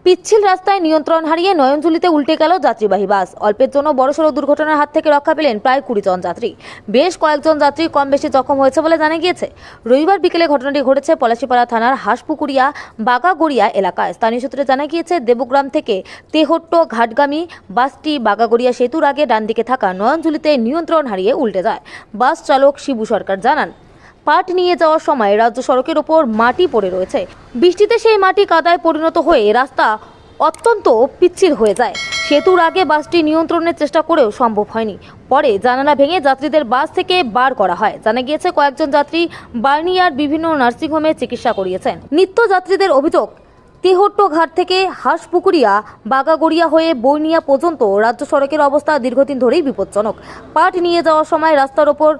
পিচ্ছিল রাস্তায় নিয়ন্ত্রণ হারিয়ে নয়নঝুলিতে উল্টে গেল যাত্রীবাহী বাস। অল্পের জন্য বড়সড় দুর্ঘটনার হাত থেকে রক্ষা পেলেন প্রায় 20 জন যাত্রী। বেশ কয়েকজন যাত্রী কম বেশি জখম হয়েছে বলে জানা গিয়েছে। রবিবার বিকেলে ঘটনাটি ঘটেছে পলাশীপাড়া থানার হাঁসপুকুরিয়া বাগাগড়িয়া এলাকায়। স্থানীয় সূত্রে জানা গিয়েছে, দেবগ্রাম থেকে তেহট্ট ঘাটগামী বাসটি বাগাগড়িয়া সেতুর আগে ডান দিকে থাকা নয়নঝুলিতে নিয়ন্ত্রণ হারিয়ে উল্টে যায়। বাস চালক শিবু সরকার জানান, পাট নিয়ে যাওয়ার সময় রাজ্য সড়কের ওপর মাটি পড়ে রয়েছে। বৃষ্টিতে সেই মাটি কাদায় পরিণত হয়ে রাস্তা অত্যন্ত পিচ্ছিল হয়ে যায়। সেতুর আগে বাসটি নিয়ন্ত্রণের চেষ্টা করেও সম্ভব হয়নি। পরে জানালা ভেঙে যাত্রীদের বাস থেকে বার করা হয়। জানা গিয়েছে, কয়েকজন যাত্রী বার্নিয়ার বিভিন্ন নার্সিংহোমে চিকিৎসা করিয়েছেন। নিত্য যাত্রীদের অভিযোগ, তেহট্ট ঘাট থেকে হাঁসপুকুরিয়া বাগাগড়িয়া হয়ে বৈনিয়া পর্যন্ত রাজ্য সড়কের অবস্থা দীর্ঘদিন ধরেই বিপজ্জনক। পাট নিয়ে যাওয়ার সময় রাস্তার ওপর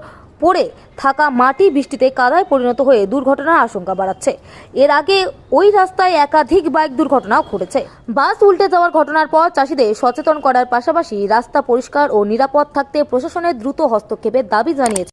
পড়ে থাকা মাটি বৃষ্টিতে কাদায় পরিণত হয়ে দুর্ঘটনার আশঙ্কা বাড়াচ্ছে। এর আগে ওই রাস্তায় একাধিক বাইক দুর্ঘটনাও ঘটেছে। বাস উল্টে যাওয়ার ঘটনার পর চাষিদের সচেতন করার পাশাপাশি রাস্তা পরিষ্কার ও নিরাপদ থাকতে প্রশাসনের দ্রুত হস্তক্ষেপের দাবি জানিয়েছে।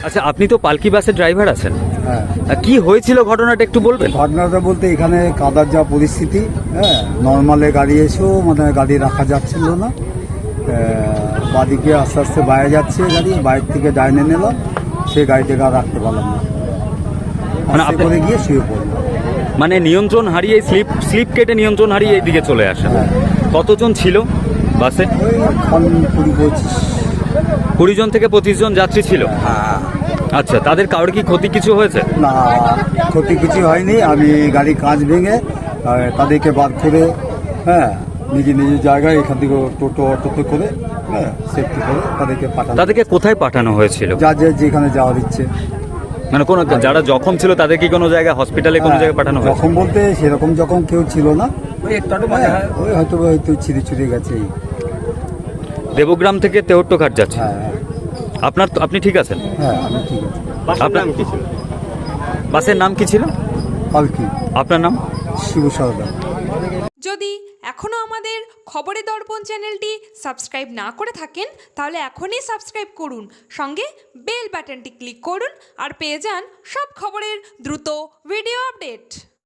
আচ্ছা, আপনি তো পালকি বাসের ড্রাইভার আছেন। হ্যাঁ, কি হয়েছিল ঘটনাটা একটু বলবেন? ঘটনাটা বলতে এখানে কাদার যা পরিস্থিতি, হ্যাঁ, নর্মালে গাড়ি এসেও মানে গাড়ি রাখা যাচ্ছিল না। বাদিকে আস্তে আস্তে বাইরে যাচ্ছে গাড়ি, বাইরে থেকে ডাইনে নিলাম, সে গাড়িটাকে আর রাখতে পারলাম না, মানে আস্তে করে গিয়ে শুয়ে পড়লাম। মানে নিয়ন্ত্রণ হারিয়ে স্লিপ কেটে নিয়ন্ত্রণ হারিয়ে এইদিকে চলে আসা। হ্যাঁ। কতজন ছিল বাসে? ওই 20-25। 20 জন থেকে 25 জন যাত্রী ছিল। হ্যাঁ। আচ্ছা, তাদের কারোর কি ক্ষতি কিছু হয়েছে? না, ক্ষতি কিছু হয়নি। আমি গাড়ির কাঁচ ভেঙে তাদেরকে বার করে, হ্যাঁ, নিজের জায়গায় এখান থেকে অটোতে করে, হ্যাঁ, সেফটি করে তাদেরকে কোথায় পাঠানো হয়েছিল? যেখানে যাওয়ার ইচ্ছে। মানে কোন যারা জখম ছিল তাদের কি কোনো জায়গায় হসপিটালে কোনো জায়গায় পাঠানো হয়েছে? জখম বলতে সেরকম জখম কেউ ছিল না, ওই হয়তো ছিঁড়ে গেছে। দেবগ্রাম থেকে তেহট্ট ঘাট যাচ্ছে। হ্যাঁ, আপনি ঠিক আছেন? হ্যাঁ, আমি ঠিক আছে। আপনার নাম কি ছিল? বাসের নাম কি ছিল? পালকি। আপনার নাম? শিবু সরকার। যদি এখনও আমাদের খবরের দর্পণ চ্যানেলটি সাবস্ক্রাইব না করে থাকেন, তাহলে এখনই সাবস্ক্রাইব করুন, সঙ্গে বেল বাটনটি ক্লিক করুন আর পেয়ে যান সব খবরের দ্রুত ভিডিও আপডেট।